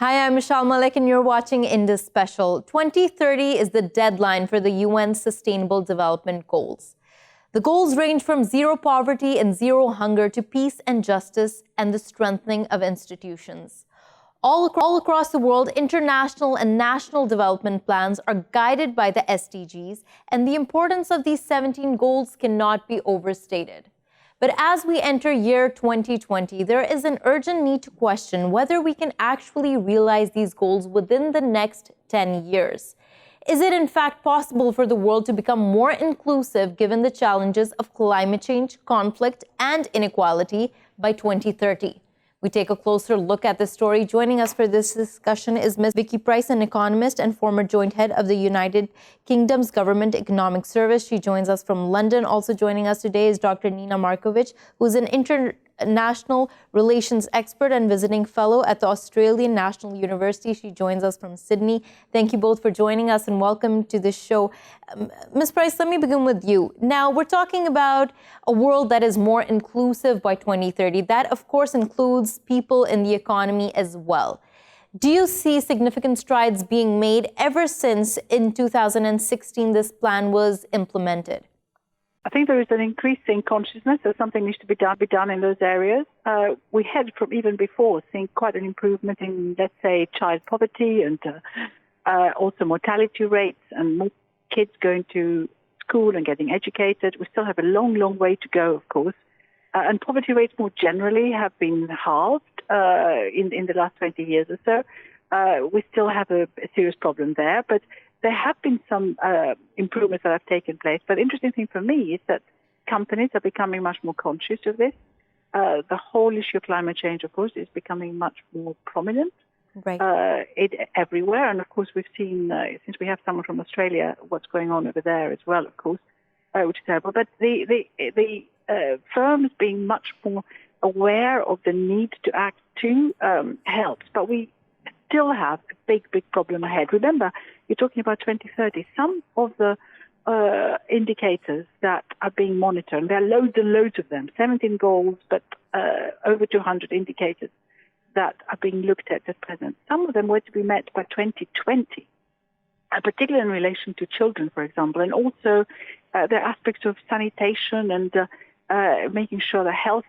Hi, I'm Meshal Malik and you're watching Indus Special. 2030 is the deadline for the UN's Sustainable Development Goals. The goals range from zero poverty and zero hunger to peace and justice and the strengthening of institutions. All across the world, international and national development plans are guided by the SDGs, and the importance of these 17 goals cannot be overstated. But as we enter year 2020, there is an urgent need to question whether we can actually realize these goals within the next 10 years. Is it in fact possible for the world to become more inclusive given the challenges of climate change, conflict, and inequality by 2030? We take a closer look at this story. Joining us for this discussion is Ms. Vicky Pryce, an economist and former joint head of the United Kingdom's Government Economic Service. She joins us from London. Also joining us today is Dr. Nina Markovic, who is an international relations expert and visiting fellow at the Australian National University. She joins us from Sydney. Thank you both for joining us and welcome to the show. Ms. Pryce, let me begin with you. Now, we're talking about a world that is more inclusive by 2030. That, of course, includes people in the economy as well. Do you see significant strides being made ever since in 2016 this plan was implemented? I think there is an increasing consciousness that something needs to be done in those areas. We had from even before seen quite an improvement in, let's say, child poverty and also mortality rates and more kids going to school and getting educated. We still have a long, long way to go, of course. And poverty rates more generally have been halved in the last 20 years or so. We still have a serious problem there, but there have been some improvements that have taken place. But the interesting thing for me is that companies are becoming much more conscious of this. The whole issue of climate change, of course, is becoming much more prominent everywhere. And, of course, we've seen, since we have someone from Australia, what's going on over there as well, of course, which is terrible. But the firms being much more aware of the need to act too helps. But we still have a big problem ahead. Remember, you're talking about 2030. Some of the indicators that are being monitored, there are loads and loads of them, 17 goals, but over 200 indicators that are being looked at present. Some of them were to be met by 2020, particularly in relation to children, for example, and also there are aspects of sanitation and making sure the health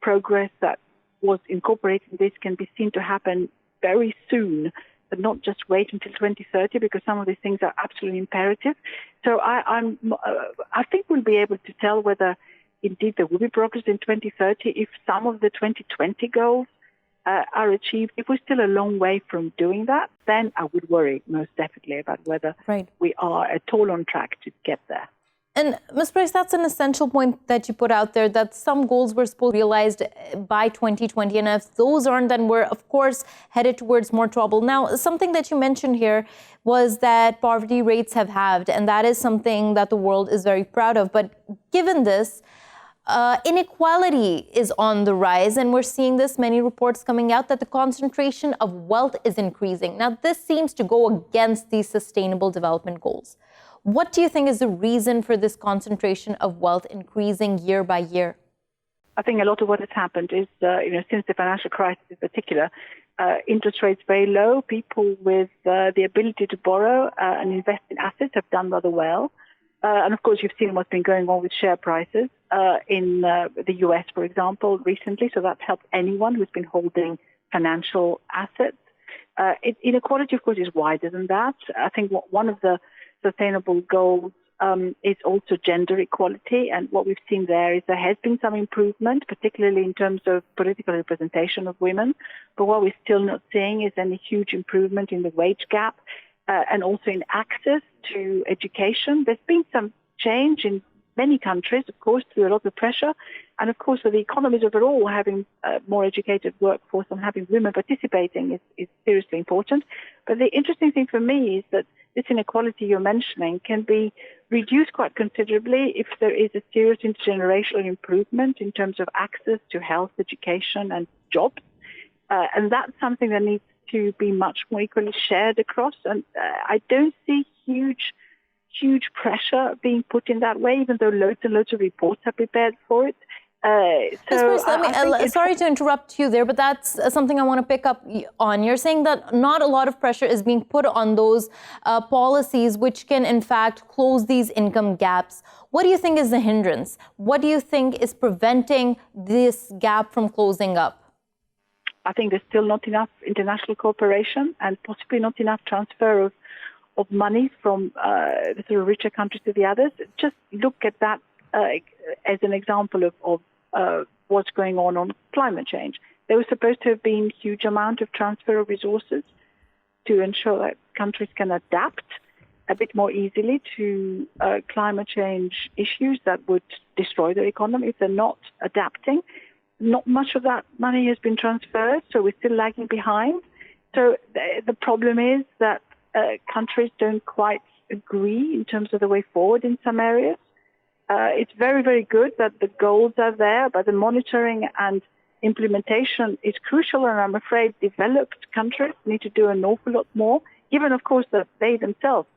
progress that was incorporated in this can be seen to happen very soon, but not just wait until 2030, because some of these things are absolutely imperative. So I think we'll be able to tell whether indeed there will be progress in 2030 if some of the 2020 goals are achieved. If we're still a long way from doing that, then I would worry most definitely about whether we are at all on track to get there. And Ms. Pryce, that's an essential point that you put out there, that some goals were supposed to be realized by 2020. And if those aren't, then we're, of course, headed towards more trouble. Now, something that you mentioned here was that poverty rates have halved. And that is something that the world is very proud of. But given this, inequality is on the rise. And we're seeing this, many reports coming out, that the concentration of wealth is increasing. Now, this seems to go against these sustainable development goals. What do you think is the reason for this concentration of wealth increasing year by year? I think a lot of what has happened is, since the financial crisis in particular, interest rates very low. People with the ability to borrow and invest in assets have done rather well. And of course, you've seen what's been going on with share prices in the US, for example, recently. So that's helped anyone who's been holding financial assets. Inequality, of course, is wider than that. I think one of the sustainable goals is also gender equality. And what we've seen there is there has been some improvement, particularly in terms of political representation of women. But what we're still not seeing is any huge improvement in the wage gap and also in access to education. There's been some change in many countries, of course, through a lot of pressure. And of course, for the economies overall, having a more educated workforce and having women participating is seriously important. But the interesting thing for me is that this inequality you're mentioning can be reduced quite considerably if there is a serious intergenerational improvement in terms of access to health, education, and jobs. And that's something that needs to be much more equally shared across. And I don't see huge pressure being put in that way, even though loads and loads of reports are prepared for it. Ms. Pryce, sorry to interrupt you there, but that's something I want to pick up on. You're saying that not a lot of pressure is being put on those policies which can, in fact, close these income gaps. What do you think is the hindrance? What do you think is preventing this gap from closing up? I think there's still not enough international cooperation and possibly not enough transfer of money from the sort of richer countries to the others. Just look at that as an example of what's going on climate change. There was supposed to have been huge amount of transfer of resources to ensure that countries can adapt a bit more easily to climate change issues that would destroy their economy if they're not adapting. Not much of that money has been transferred, so we're still lagging behind. So the problem is that countries don't quite agree in terms of the way forward in some areas. It's very, very good that the goals are there, but the monitoring and implementation is crucial, and I'm afraid developed countries need to do an awful lot more, given, of course, that they themselves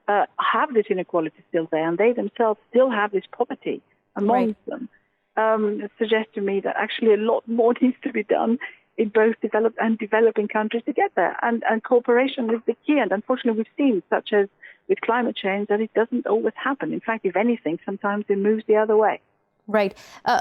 have this inequality still there, and they themselves still have this poverty amongst them. It suggests to me that actually a lot more needs to be done in both developed and developing countries to get there. And cooperation is the key. And unfortunately, we've seen, such as with climate change, that it doesn't always happen. In fact, if anything, sometimes it moves the other way. Right.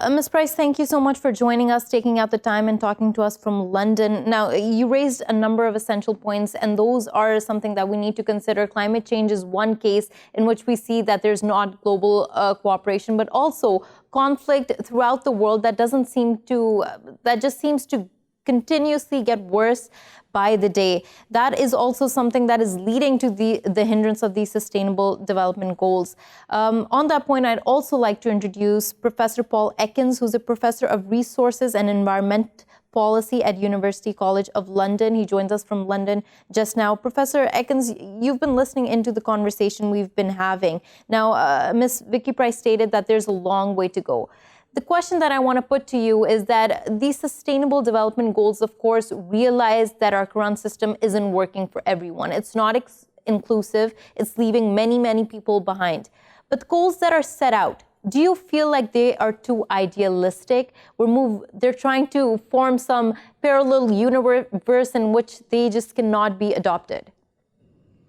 Ms. Pryce, thank you so much for joining us, taking out the time and talking to us from London. Now, you raised a number of essential points, and those are something that we need to consider. Climate change is one case in which we see that there's not global cooperation, but also conflict throughout the world that just seems to continuously get worse by the day. That is also something that is leading to the hindrance of these sustainable development goals. On that point, I'd also like to introduce Professor Paul Ekins, who's a professor of resources and environment policy at University College of London. He joins us from London just now. Professor Ekins, you've been listening into the conversation we've been having. Now, Ms. Vicky Pryce stated that there's a long way to go. The question that I want to put to you is that these sustainable development goals, of course, realize that our current system isn't working for everyone. It's not inclusive. It's leaving many, many people behind. But the goals that are set out, do you feel like they are too idealistic? They're trying to form some parallel universe in which they just cannot be adopted.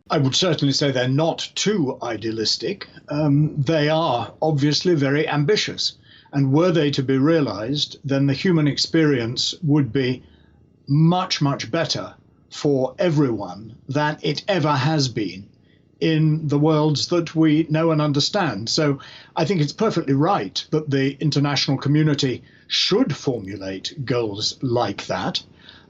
I would certainly say they're not too idealistic. They are obviously very ambitious. And were they to be realized, then the human experience would be much, much better for everyone than it ever has been in the worlds that we know and understand. So I think it's perfectly right that the international community should formulate goals like that.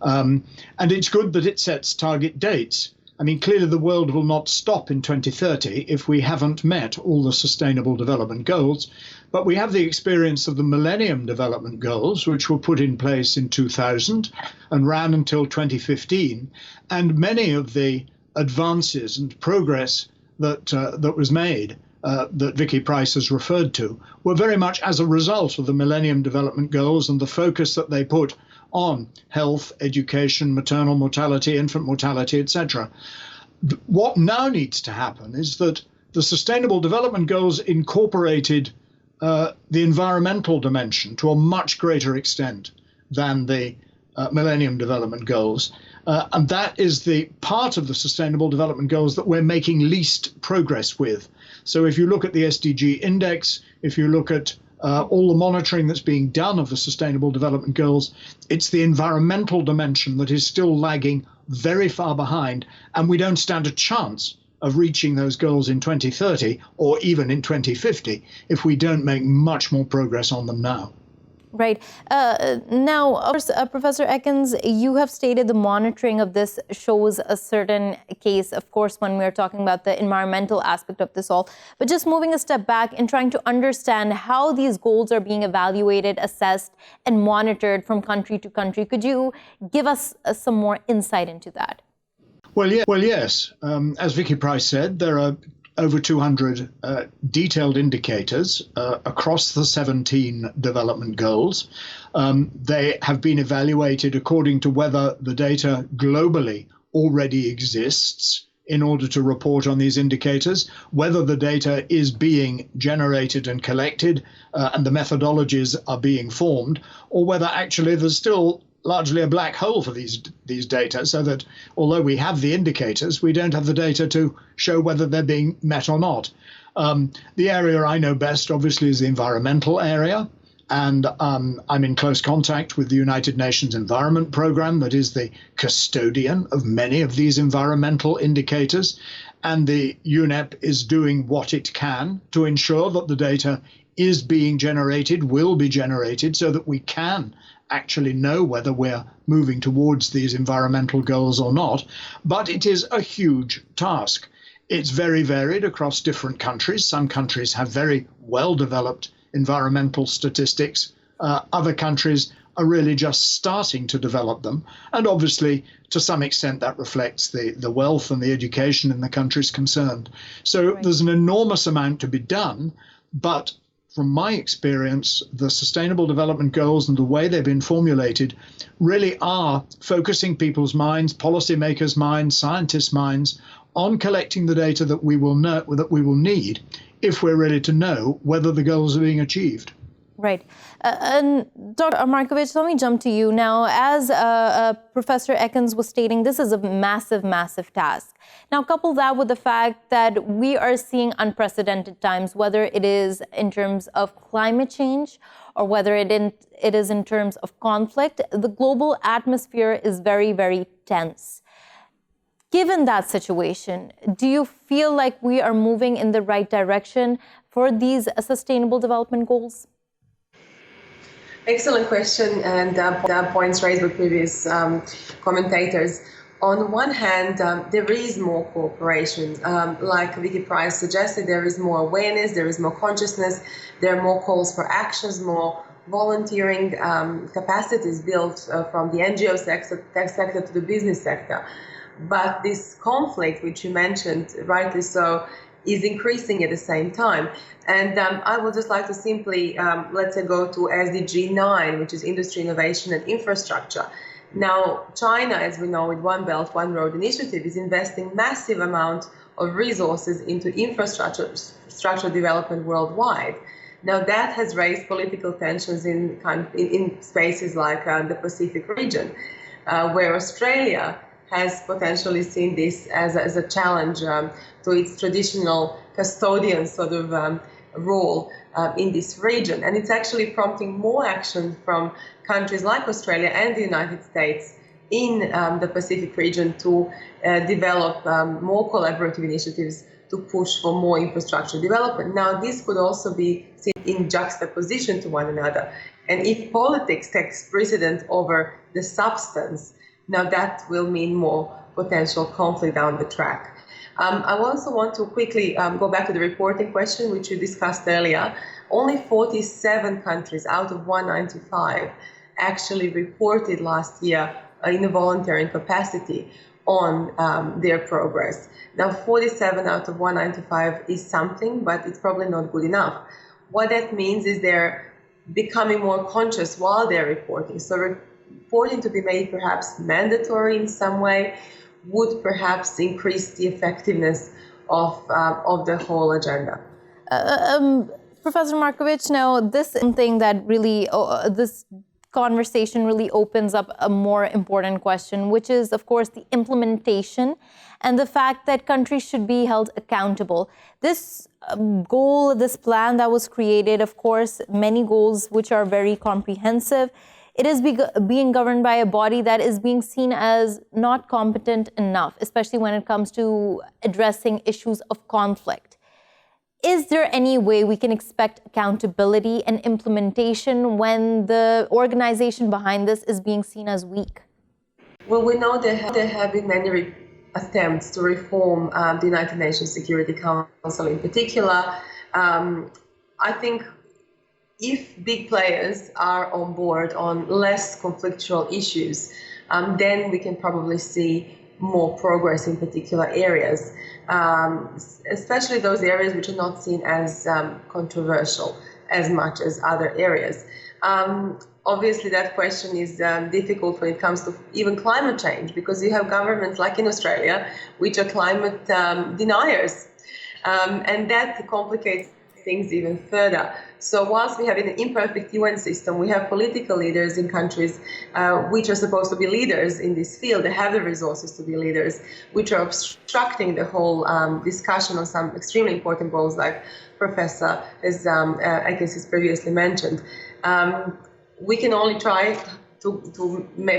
And it's good that it sets target dates. I mean, clearly the world will not stop in 2030 if we haven't met all the Sustainable Development Goals. But we have the experience of the Millennium Development Goals, which were put in place in 2000 and ran until 2015. And many of the advances and progress that was made, that Vicky Pryce has referred to, were very much as a result of the Millennium Development Goals and the focus that they put on health, education, maternal mortality, infant mortality, etc. What now needs to happen is that the Sustainable Development Goals incorporated the environmental dimension to a much greater extent than the Millennium Development Goals. And that is the part of the Sustainable Development Goals that we're making least progress with. So if you look at the SDG index, if you look at all the monitoring that's being done of the Sustainable Development Goals, it's the environmental dimension that is still lagging very far behind, and we don't stand a chance of reaching those goals in 2030 or even in 2050 if we don't make much more progress on them now. Right. Now, of course, Professor Ekins, you have stated the monitoring of this shows a certain case, of course, when we're talking about the environmental aspect of this all. But just moving a step back and trying to understand how these goals are being evaluated, assessed, and monitored from country to country, could you give us some more insight into that? Well, yes. As Vicky Pryce said, there are over 200 detailed indicators across the 17 development goals. They have been evaluated according to whether the data globally already exists in order to report on these indicators, whether the data is being generated and collected and the methodologies are being formed, or whether actually there's still largely a black hole for these data, so that although we have the indicators, we don't have the data to show whether they're being met or not. The area I know best, obviously, is the environmental area. And I'm in close contact with the United Nations Environment Programme, that is the custodian of many of these environmental indicators. And the UNEP is doing what it can to ensure that the data is being generated, will be generated, so that we can actually know whether we're moving towards these environmental goals or not. But it is a huge task. It's very varied across different countries. Some countries have very well-developed environmental statistics. Other countries are really just starting to develop them. And obviously, to some extent, that reflects the wealth and the education in the countries concerned. So right. There's an enormous amount to be done. But from my experience, the Sustainable Development Goals and the way they've been formulated really are focusing people's minds, policymakers' minds, scientists' minds, on collecting the data that we will know, that we will need if we're ready to know whether the goals are being achieved. Right. And Dr. Markovic, let me jump to you now. As Professor Ekins was stating, this is a massive, massive task. Now, couple that with the fact that we are seeing unprecedented times, whether it is in terms of climate change or whether it is in terms of conflict. The global atmosphere is very, very tense. Given that situation, do you feel like we are moving in the right direction for these sustainable development goals? Excellent question, and points raised by previous commentators. On one hand, there is more cooperation. Like Vicky Pryce suggested, there is more awareness, there is more consciousness, there are more calls for actions, more volunteering capacities built from the NGO sector to the business sector. But this conflict, which you mentioned, rightly so, is increasing at the same time. And I would just like to simply, let's say, go to SDG 9, which is Industry, Innovation and Infrastructure. Now, China, as we know, with One Belt, One Road initiative, is investing massive amount of resources into infrastructure development worldwide. Now, that has raised political tensions in spaces like the Pacific region, where Australia has potentially seen this as a challenge to its traditional custodian sort of role in this region. And it's actually prompting more action from countries like Australia and the United States in the Pacific region to develop more collaborative initiatives to push for more infrastructure development. Now, this could also be seen in juxtaposition to one another. And if politics takes precedent over the substance, now that will mean more potential conflict down the track. I also want to quickly go back to the reporting question, which you discussed earlier. Only 47 countries out of 195 actually reported last year in a volunteering capacity on their progress. Now, 47 out of 195 is something, but it's probably not good enough. What that means is they're becoming more conscious while they're reporting. So reporting to be made perhaps mandatory in some way would perhaps increase the effectiveness of the whole agenda. Professor Markovic, now this is something that really, this conversation really opens up a more important question, which is, of course, the implementation and the fact that countries should be held accountable. This goal, this plan that was created, of course, many goals which are very comprehensive. It is being governed by a body that is being seen as not competent enough, especially when it comes to addressing issues of conflict. Is there any way we can expect accountability and implementation when the organization behind this is being seen as weak? Well, we know there have been many attempts to reform the United Nations Security Council in particular. I think if big players are on board on less conflictual issues, then we can probably see more progress in particular areas, especially those areas which are not seen as controversial as much as other areas. obviously that question is difficult when it comes to even climate change, because you have governments like in Australia, which are climate deniers. And that complicates things even further. So whilst we have an imperfect UN system, we have political leaders in countries which are supposed to be leaders in this field. They have the resources to be leaders, which are obstructing the whole discussion on some extremely important goals, like Professor Ekins has previously mentioned. We can only try to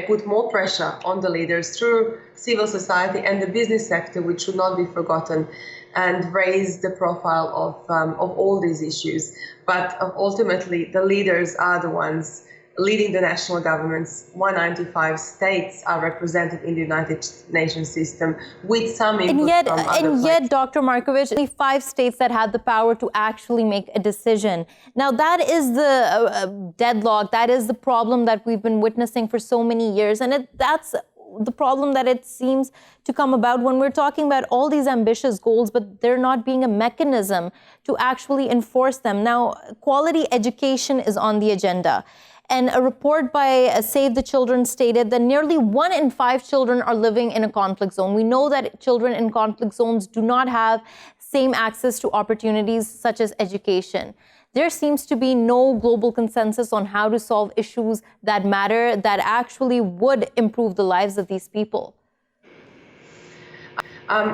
put more pressure on the leaders through civil society and the business sector, which should not be forgotten, and raise the profile of all these issues. But ultimately, the leaders are the ones leading the national governments. 195 states are represented in the United Nations system, with some input from other And yet, Dr. Markovic, only 5 states that had the power to actually make a decision. Now, that is the deadlock. That is the problem that we've been witnessing for so many years. And that's the problem that it seems to come about when we're talking about all these ambitious goals, but there not being a mechanism to actually enforce them. Now, quality education is on the agenda. And a report by Save the Children stated that nearly 1 in 5 children are living in a conflict zone. We know that children in conflict zones do not have same access to opportunities such as education. There seems to be no global consensus on how to solve issues that matter, that actually would improve the lives of these people.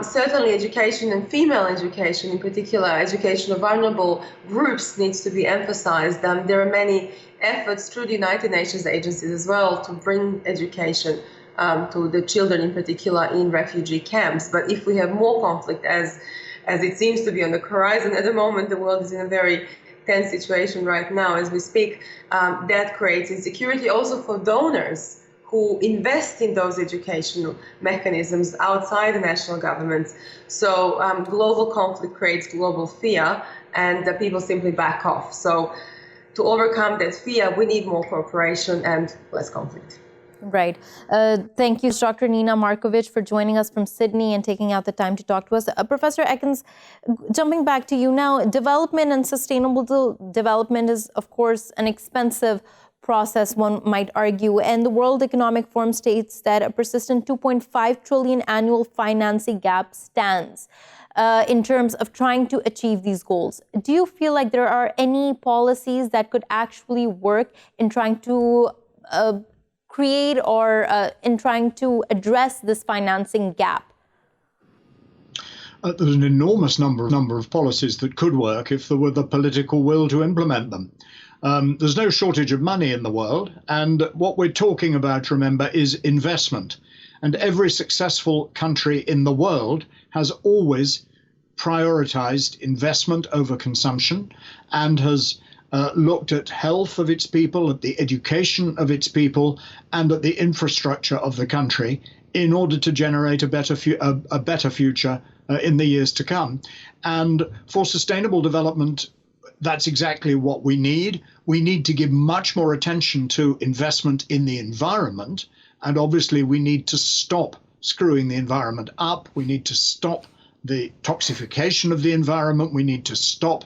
Certainly education, and female education in particular, education of vulnerable groups, needs to be emphasized. There are many efforts through the United Nations agencies as well to bring education to the children in particular in refugee camps. But if we have more conflict, as it seems to be on the horizon at the moment, the world is in a very tense situation right now as we speak, that creates insecurity also for donors who invest in those educational mechanisms outside the national governments. So global conflict creates global fear, and people simply back off. So to overcome that fear, we need more cooperation and less conflict. Right. Thank you, Dr. Nina Markovic, for joining us from Sydney and taking out the time to talk to us. Professor Ekins, jumping back to you now, development and sustainable development is, of course, an expensive process, one might argue. And the World Economic Forum states that a persistent 2.5 trillion annual financing gap stands in terms of trying to achieve these goals. Do you feel like there are any policies that could actually work in trying to create or in trying to address this financing gap? There's an enormous number of policies that could work if there were the political will to implement them. There's no shortage of money in the world, and what we're talking about, remember, is investment. And every successful country in the world has always prioritized investment over consumption and has looked at health of its people, at the education of its people, and at the infrastructure of the country in order to generate a better future in the years to come. And for sustainable development, that's exactly what we need. We need to give much more attention to investment in the environment. And obviously, we need to stop screwing the environment up. We need to stop the toxification of the environment. We need to stop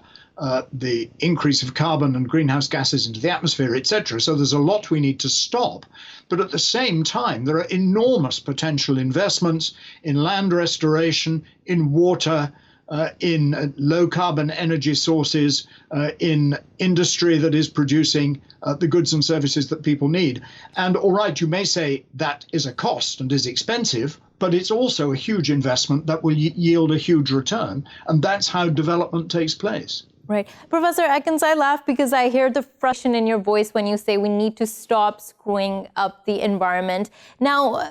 the increase of carbon and greenhouse gases into the atmosphere, etc. So there's a lot we need to stop. But at the same time, there are enormous potential investments in land restoration, in water, in low carbon energy sources, in industry that is producing the goods and services that people need. And all right, you may say that is a cost and is expensive, but it's also a huge investment that will yield a huge return. And that's how development takes place. Right. Professor Ekins, I laugh because I hear the frustration in your voice when you say we need to stop screwing up the environment. Now,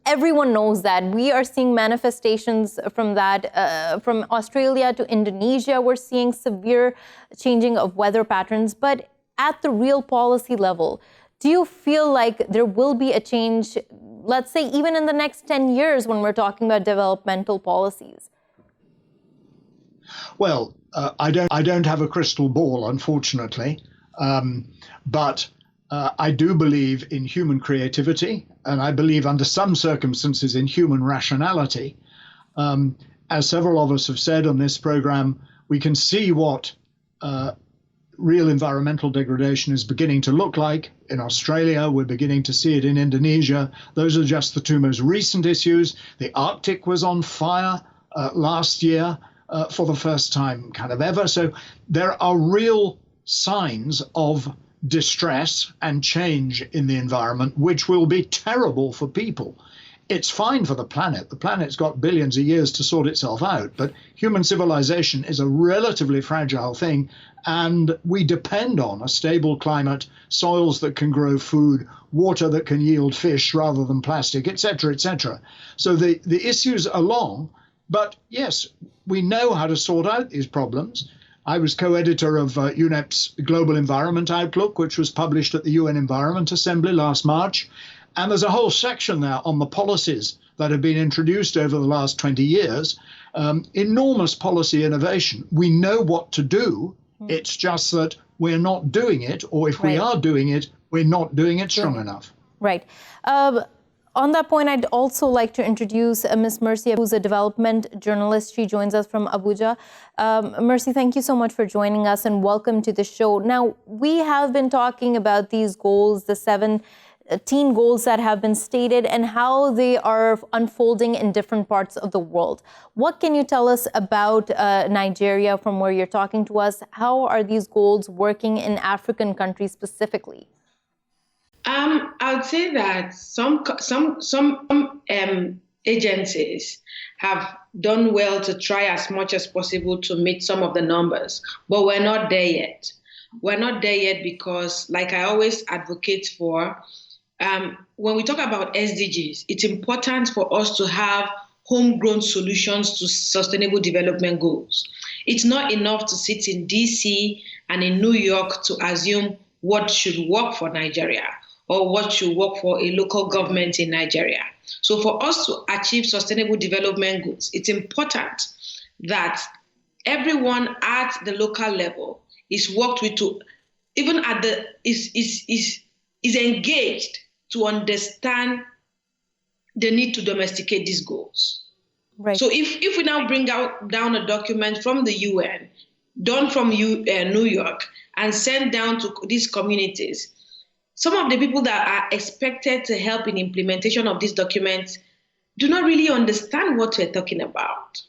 everyone knows that. We are seeing manifestations from that, from Australia to Indonesia. We're seeing severe changing of weather patterns. But at the real policy level, do you feel like there will be a change, let's say, even in the next 10 years when we're talking about developmental policies? Well, I don't have a crystal ball, unfortunately, but I do believe in human creativity, and I believe under some circumstances in human rationality. As several of us have said on this program, we can see what real environmental degradation is beginning to look like. In Australia, we're beginning to see it in Indonesia. Those are just the two most recent issues. The Arctic was on fire last year for the first time kind of ever. So there are real signs of distress and change in the environment, which will be terrible for people. It's fine for the planet. The planet's got billions of years to sort itself out, but human civilization is a relatively fragile thing, and we depend on a stable climate, soils that can grow food, water that can yield fish rather than plastic, etc., etc. So the issues are long, but yes, we know how to sort out these problems. I was co-editor of UNEP's Global Environment Outlook, which was published at the UN Environment Assembly last March. And there's a whole section there on the policies that have been introduced over the last 20 years. Enormous policy innovation. We know what to do. It's just that we're not doing it, or if we are doing it, we're not doing it strong enough. Right. On that point, I'd also like to introduce Ms. Mercy, who's a development journalist. She joins us from Abuja. Mercy, thank you so much for joining us and welcome to the show. Now, we have been talking about these goals, the 17 goals that have been stated and how they are unfolding in different parts of the world. What can you tell us about Nigeria from where you're talking to us? How are these goals working in African countries specifically? I would say that some agencies have done well to try as much as possible to meet some of the numbers, but we're not there yet. We're not there yet because, like I always advocate for, when we talk about SDGs, it's important for us to have homegrown solutions to sustainable development goals. It's not enough to sit in DC and in New York to assume what should work for Nigeria or what should work for a local government in Nigeria. So for us to achieve sustainable development goals, it's important that everyone at the local level is worked with to, even at the, is engaged to understand the need to domesticate these goals. Right. So if we now bring down a document from the UN, done from New York, and sent down to these communities, some of the people that are expected to help in implementation of these documents do not really understand what we're talking about,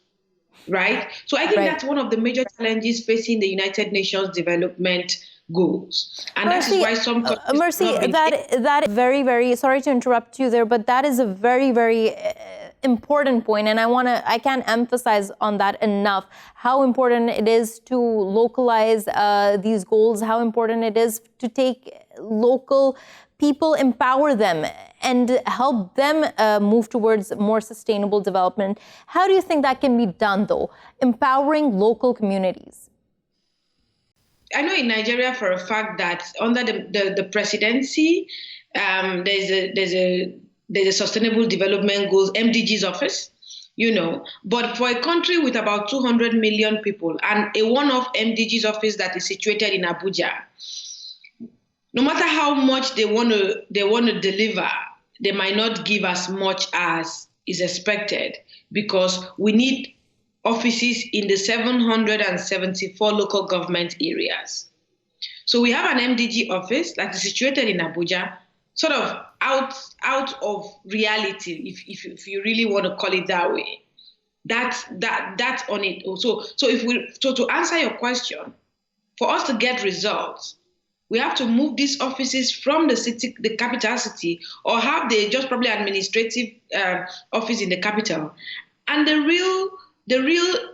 right? So I think that's one of the major challenges facing the United Nations Development Goals. And Mercy, that is why some countries Mercy, that is very, very, sorry to interrupt you there, but that is a very, very important point, and I can't emphasize on that enough how important it is to localize these goals, how important it is to take local people, empower them and help them move towards more sustainable development. How do you think that can be done, though, empowering local communities? I know in Nigeria for a fact that under the presidency, there's a Sustainable Development Goals, MDGs office, but for a country with about 200 million people and a one-off MDGs office that is situated in Abuja, no matter how much they want to deliver, they might not give as much as is expected because we need offices in the 774 local government areas. So we have an MDG office that is situated in Abuja, sort of out of reality, if you really want to call it that way. That's on it. So to answer your question, for us to get results, we have to move these offices from the city, the capital city, or have just probably administrative office in the capital, and the real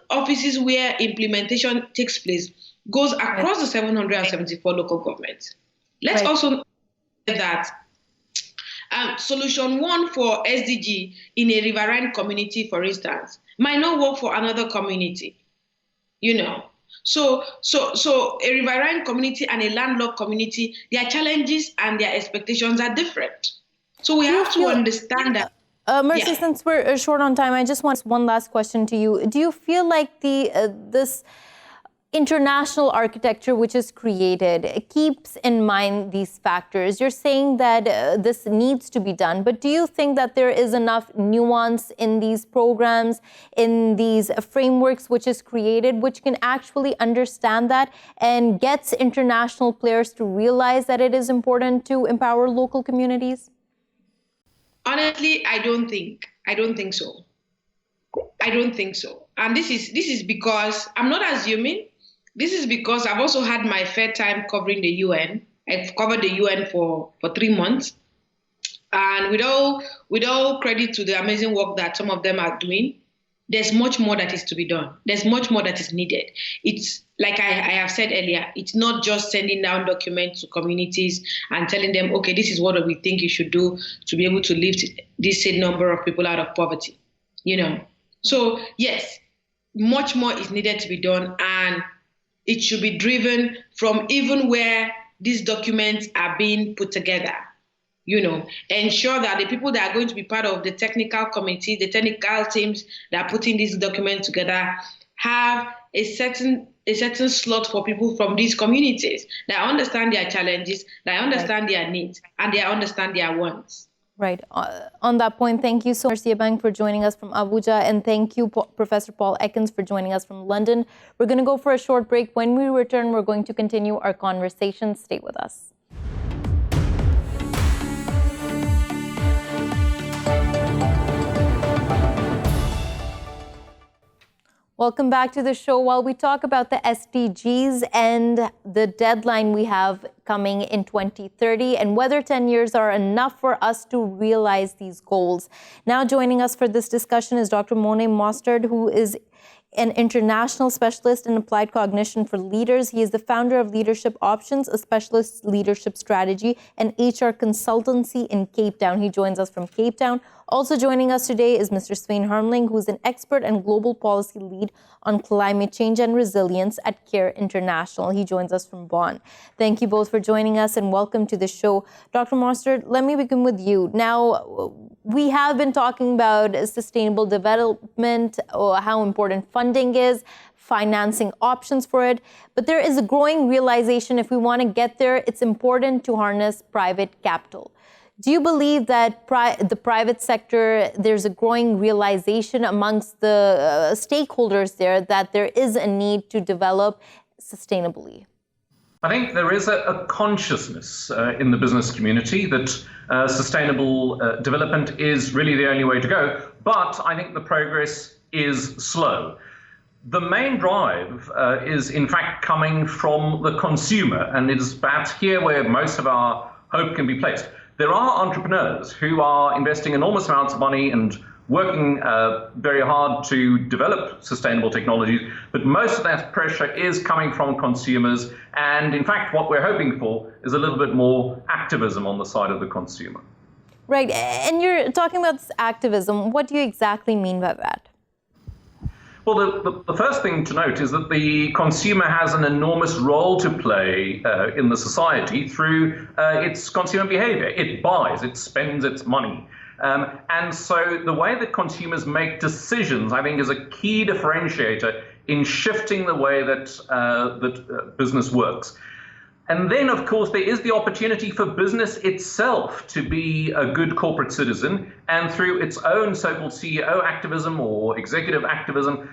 offices where implementation takes place goes across the 774 local governments. Let's also say that solution one for SDG in a riverine community, for instance, might not work for another community, So a riverine community and a landlocked community, their challenges and their expectations are different. So we have to understand that. Mercy, since we're short on time, I just want one last question to you. Do you feel like this international architecture which is created keeps in mind these factors. You're saying that this needs to be done, but do you think that there is enough nuance in these programs, in these frameworks which is created, which can actually understand that and gets international players to realize that it is important to empower local communities? Honestly, I don't think so. I don't think so. And this is because I'm not assuming. This is because I've also had my fair time covering the UN. I've covered the UN for 3 months. And with all credit to the amazing work that some of them are doing, there's much more that is to be done. There's much more that is needed. It's like I have said earlier, it's not just sending down documents to communities and telling them, okay, this is what we think you should do to be able to lift this said number of people out of poverty, So yes, much more is needed to be done, and it should be driven from even where these documents are being put together. Ensure that the people that are going to be part of the technical committee, the technical teams that are putting these documents together, have a certain slot for people from these communities that understand their challenges, that understand their needs, and they understand their wants. Right. On that point, thank you so much, Abang, for joining us from Abuja, and thank you, Professor Paul Ekins, for joining us from London. We're going to go for a short break. When we return, we're going to continue our conversation. Stay with us. Welcome back to the show. While we talk about the SDGs and the deadline we have coming in 2030 and whether 10 years are enough for us to realize these goals. Now joining us for this discussion is Dr. Morne Mostert, who is an international specialist in applied cognition for leaders. He is the founder of Leadership Options, a specialist leadership strategy and HR consultancy in Cape Town. He joins us from Cape Town. Also joining us today is Mr. Sven Harmeling, who is an expert and global policy lead on climate change and resilience at CARE International. He joins us from Bonn. Thank you both for joining us and welcome to the show. Dr. Mostert, let me begin with you. Now, we have been talking about sustainable development, how important funding is, financing options for it, but there is a growing realization if we want to get there, it's important to harness private capital. Do you believe that the private sector, there's a growing realization amongst the stakeholders there that there is a need to develop sustainably? I think there is a consciousness in the business community that sustainable development is really the only way to go, but I think the progress is slow. The main drive is in fact coming from the consumer, and it is perhaps here where most of our hope can be placed. There are entrepreneurs who are investing enormous amounts of money and working very hard to develop sustainable technologies, but most of that pressure is coming from consumers. And in fact, what we're hoping for is a little bit more activism on the side of the consumer. Right. And you're talking about this activism. What do you exactly mean by that? Well, the first thing to note is that the consumer has an enormous role to play in the society through its consumer behavior. It buys, it spends its money. And so the way that consumers make decisions, I think, is a key differentiator in shifting the way that business works. And then, of course, there is the opportunity for business itself to be a good corporate citizen and through its own so-called CEO activism or executive activism,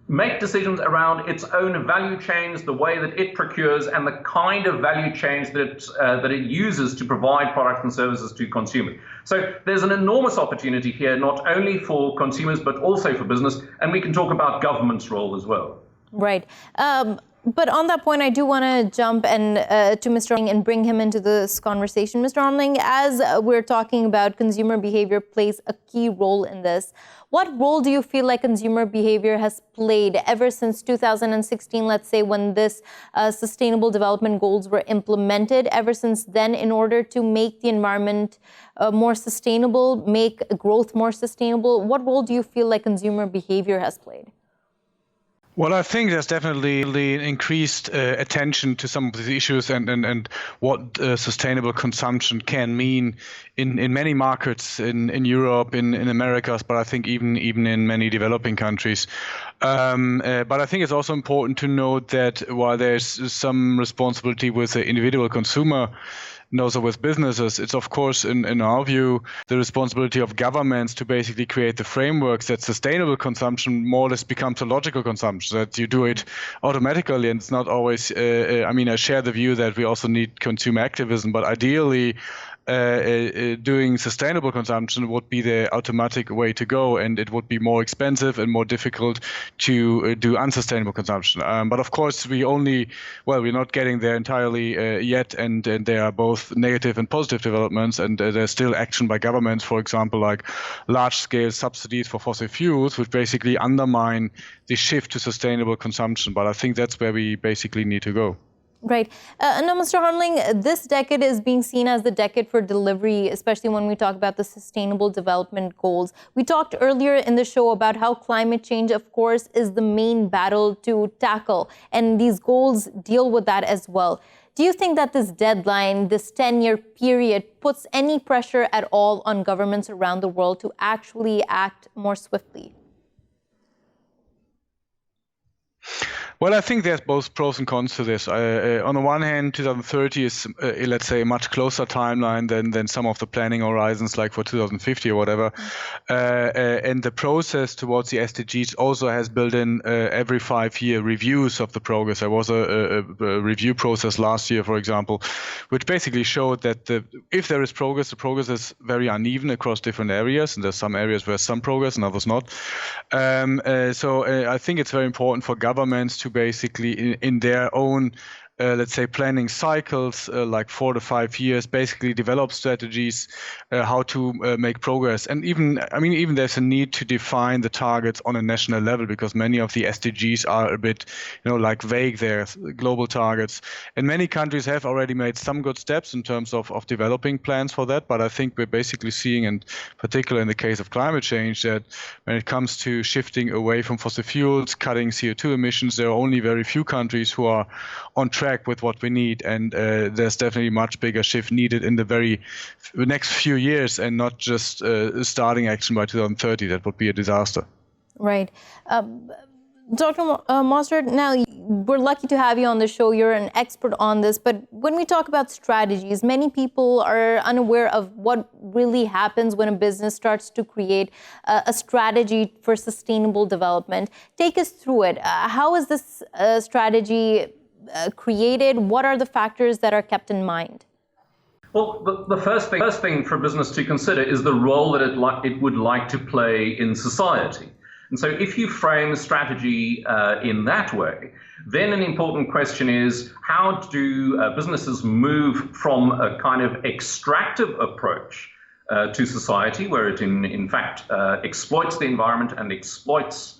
make decisions around its own value chains, the way that it procures, and the kind of value chains that it uses to provide products and services to consumers. So there's an enormous opportunity here, not only for consumers, but also for business. And we can talk about government's role as well. Right. But on that point, I do want to jump and to Mr. Harmeling and bring him into this conversation. Mr. Harmeling, as we're talking about consumer behavior plays a key role in this. What role do you feel like consumer behavior has played ever since 2016, let's say, when this sustainable development goals were implemented, ever since then, in order to make the environment more sustainable, make growth more sustainable? What role do you feel like consumer behavior has played? Well, I think there's definitely increased attention to some of these issues and what sustainable consumption can mean in many markets in Europe, in Americas, but I think even in many developing countries. But I think it's also important to note that while there's some responsibility with the individual consumer, and also with businesses, it's of course, in our view, the responsibility of governments to basically create the frameworks that sustainable consumption more or less becomes a logical consumption, that you do it automatically. And it's not always, I share the view that we also need consumer activism, but ideally, doing sustainable consumption would be the automatic way to go, and it would be more expensive and more difficult to do unsustainable consumption. But of course, we're not getting there entirely yet, and there are both negative and positive developments, and there's still action by governments, for example, like large-scale subsidies for fossil fuels, which basically undermine the shift to sustainable consumption. But I think that's where we basically need to go. Right. Now, Mr. Harmeling, this decade is being seen as the decade for delivery, especially when we talk about the Sustainable Development Goals. We talked earlier in the show about how climate change, of course, is the main battle to tackle, and these goals deal with that as well. Do you think that this deadline, this 10-year period, puts any pressure at all on governments around the world to actually act more swiftly? Well, I think there's both pros and cons to this. On the one hand, 2030 is, let's say, a much closer timeline than some of the planning horizons, like for 2050 or whatever. And the process towards the SDGs also has built in every 5-year reviews of the progress. There was a review process last year, for example, which basically showed that if there is progress, the progress is very uneven across different areas, and there's some areas where some progress and others not. So I think it's very important for governments to basically in their own let's say planning cycles, like 4 to 5 years, basically develop strategies how to make progress. And even there's a need to define the targets on a national level, because many of the SDGs are a bit, like vague. They're global targets. And many countries have already made some good steps in terms of developing plans for that. But I think we're basically seeing, and particularly in the case of climate change, that when it comes to shifting away from fossil fuels, cutting CO2 emissions, there are only very few countries who are on track with what we need, and there's definitely much bigger shift needed in the next few years, and not just starting action by 2030. That would be a disaster. Right. Dr. Mostert, now we're lucky to have you on the show. You're an expert on this, but when we talk about strategies, many people are unaware of what really happens when a business starts to create a strategy for sustainable development. Take us through it. How is this strategy created? What are the factors that are kept in mind? Well, the first thing for a business to consider is the role that it would like to play in society. And so if you frame strategy in that way, then an important question is, how do businesses move from a kind of extractive approach to society, where it in fact exploits the environment and exploits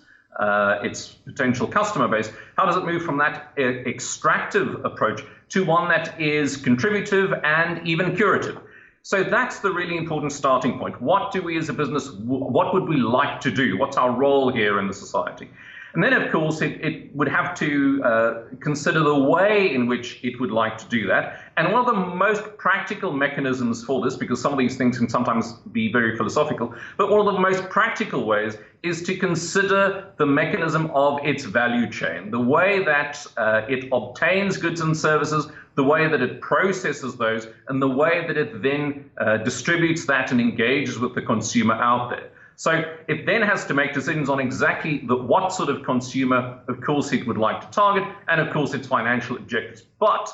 its potential customer base? How does it move from that extractive approach to one that is contributive and even curative? So that's the really important starting point. What do we as a business, what would we like to do? What's our role here in the society? And then, of course, it would have to consider the way in which it would like to do that. And one of the most practical mechanisms for this, because some of these things can sometimes be very philosophical, but one of the most practical ways is to consider the mechanism of its value chain, the way that it obtains goods and services, the way that it processes those, and the way that it then distributes that and engages with the consumer out there. So it then has to make decisions on exactly what sort of consumer, of course, it would like to target, and of course, its financial objectives. But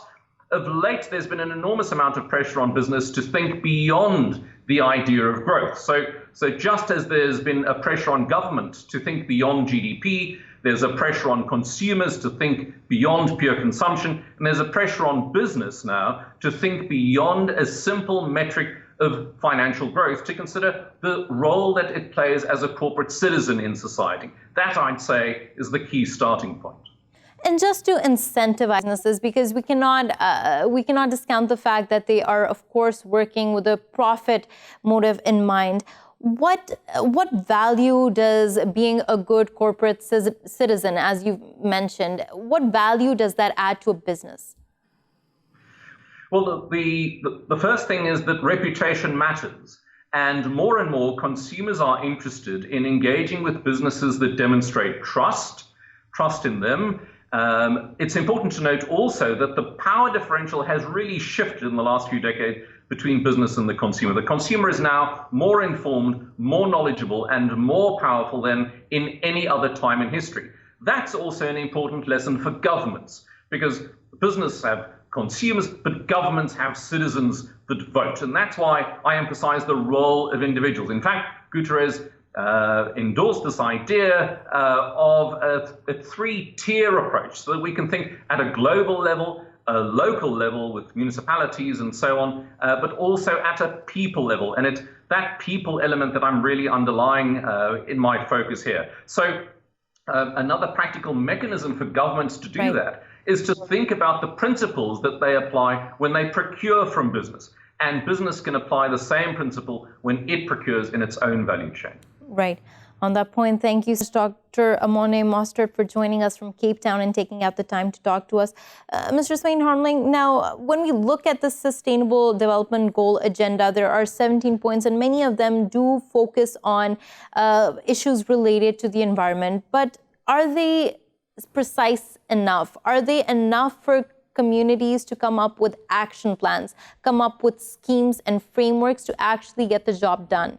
of late, there's been an enormous amount of pressure on business to think beyond the idea of growth. So just as there's been a pressure on government to think beyond GDP, there's a pressure on consumers to think beyond pure consumption, and there's a pressure on business now to think beyond a simple metric of financial growth, to consider the role that it plays as a corporate citizen in society. That, I'd say, is the key starting point. And just to incentivize businesses, because we cannot discount the fact that they are, of course, working with a profit motive in mind. What value does being a good corporate citizen, as you mentioned, what value does that add to a business? Well, the first thing is that reputation matters. And more consumers are interested in engaging with businesses that demonstrate trust in them. It's important to note also that the power differential has really shifted in the last few decades between business and the consumer. The consumer is now more informed, more knowledgeable, and more powerful than in any other time in history. That's also an important lesson for governments, because business have consumers, but governments have citizens that vote. And that's why I emphasize the role of individuals. In fact, Guterres endorsed this idea of a three-tier approach, so that we can think at a global level, a local level with municipalities and so on, but also at a people level. And it's that people element that I'm really underlying in my focus here. So another practical mechanism for governments to do that is to think about the principles that they apply when they procure from business. And business can apply the same principle when it procures in its own value chain. Right. On that point, thank you, Dr. Morne Mostert, for joining us from Cape Town and taking out the time to talk to us. Mr. Sven Harmeling, now, when we look at the Sustainable Development Goal agenda, there are 17 points, and many of them do focus on issues related to the environment. But are they precise enough? Are they enough for communities to come up with action plans, come up with schemes and frameworks to actually get the job done?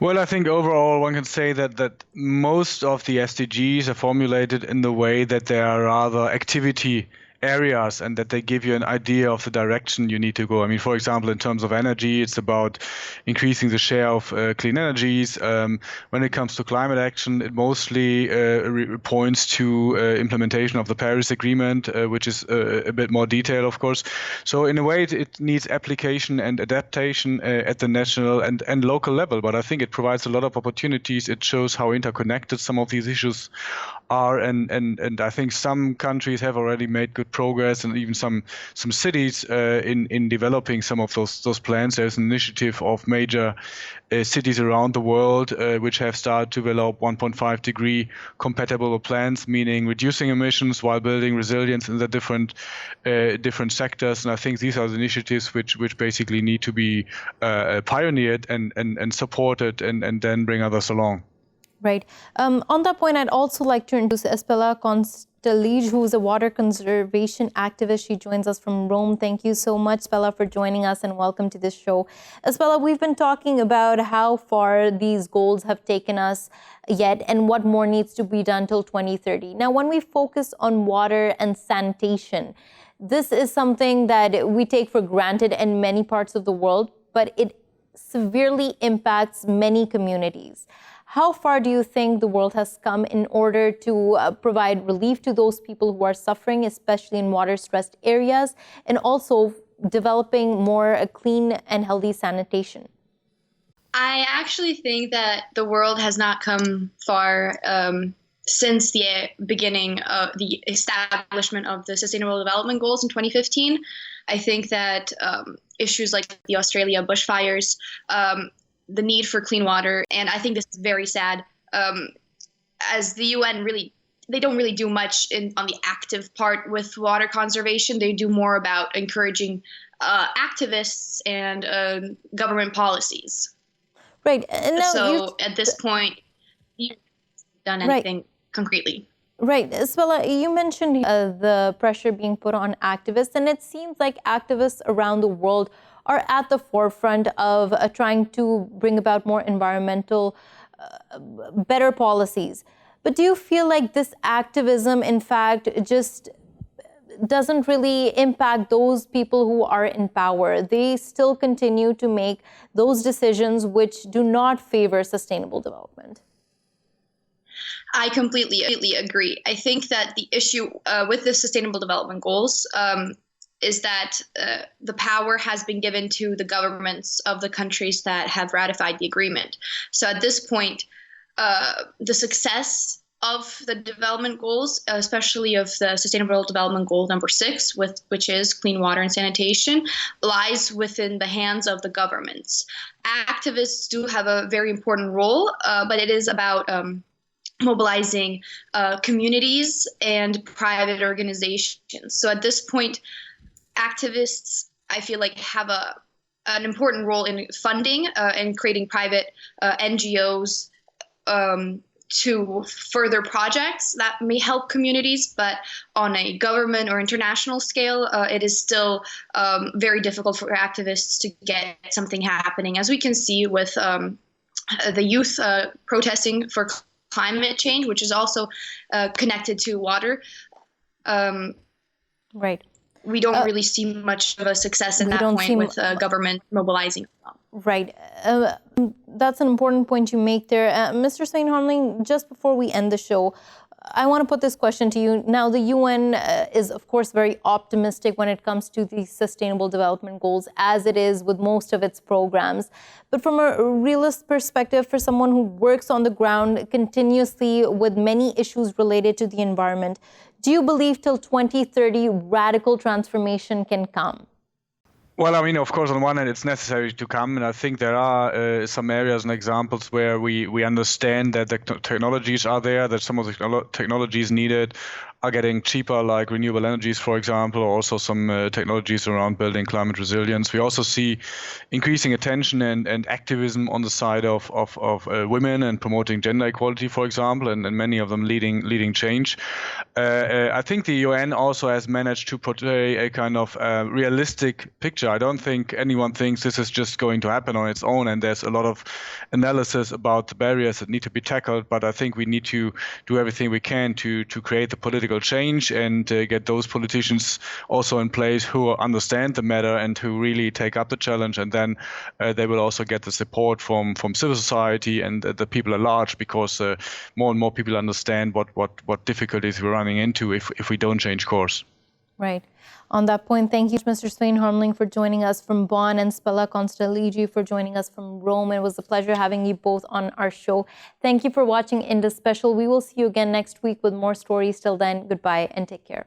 Well, I think overall one can say that most of the SDGs are formulated in the way that they are rather activity areas and that they give you an idea of the direction you need to go. I mean, for example, in terms of energy, it's about increasing the share of clean energies. When it comes to climate action, it mostly points to implementation of the Paris Agreement, which is a bit more detailed, of course. So in a way, it needs application and adaptation at the national and local level. But I think it provides a lot of opportunities. It shows how interconnected some of these issues are. And I think some countries have already made good progress, and even some cities in developing some of those plans. There's an initiative of major cities around the world which have started to develop 1.5 degree compatible plans, meaning reducing emissions while building resilience in the different sectors. And I think these are the initiatives which basically need to be pioneered and supported and then bring others along. Right. On that point, I'd also like to introduce Spela Kunstelij, who is a water conservation activist. She joins us from Rome. Thank you so much, Spela, for joining us, and welcome to this show. Spela, we've been talking about how far these goals have taken us yet and what more needs to be done till 2030. Now, when we focus on water and sanitation, this is something that we take for granted in many parts of the world, but it severely impacts many communities. How far do you think the world has come in order to provide relief to those people who are suffering, especially in water-stressed areas, and also developing more clean and healthy sanitation? I actually think that the world has not come far since the beginning of the establishment of the Sustainable Development Goals in 2015. I think that issues like the Australia bushfires, the need for clean water, and I think this is very sad, as the UN they don't really do much on the active part with water conservation. They do more about encouraging activists and government policies. Right. So at this point, you haven't done anything concretely. Right. Spela, you mentioned the pressure being put on activists, and it seems like activists around the world are at the forefront of trying to bring about more environmental, better policies. But do you feel like this activism, in fact, just doesn't really impact those people who are in power? They still continue to make those decisions which do not favor sustainable development. I completely agree. I think that the issue with the Sustainable Development Goals is that the power has been given to the governments of the countries that have ratified the agreement. So at this point, the success of the development goals, especially of the Sustainable Development Goal number 6, which is clean water and sanitation, lies within the hands of the governments. Activists do have a very important role, but it is about mobilizing communities and private organizations. So at this point, activists, I feel like, have a an important role in funding and creating private NGOs to further projects that may help communities, but on a government or international scale, it is still very difficult for activists to get something happening. As we can see with the youth protesting for climate change, which is also connected to water. Right. We don't really see much of a success at that point with government mobilizing. Right. That's an important point you make there. Mr. Sven Harmeling, just before we end the show, I want to put this question to you. Now, the UN is, of course, very optimistic when it comes to the Sustainable Development Goals, as it is with most of its programs. But from a realist perspective, for someone who works on the ground continuously with many issues related to the environment, do you believe till 2030 radical transformation can come? Well, I mean, of course, on one hand, it's necessary to come. And I think there are some areas and examples where we understand that the technologies are there, that some of the technologies needed are getting cheaper, like renewable energies, for example, or also some technologies around building climate resilience. We also see increasing attention and activism on the side of women and promoting gender equality, for example, and many of them leading change. I think the UN also has managed to portray a kind of realistic picture. I don't think anyone thinks this is just going to happen on its own, and there's a lot of analysis about the barriers that need to be tackled, but I think we need to do everything we can to create the political change and get those politicians also in place who understand the matter and who really take up the challenge, and then they will also get the support from civil society and the people at large, because more and more people understand what difficulties we're running into if we don't change course. Right. On that point, thank you, Mr. Sven Harmeling, for joining us from Bonn, and Spela Kunstelij for joining us from Rome. It was a pleasure having you both on our show. Thank you for watching Indus Special. We will see you again next week with more stories. Till then, goodbye and take care.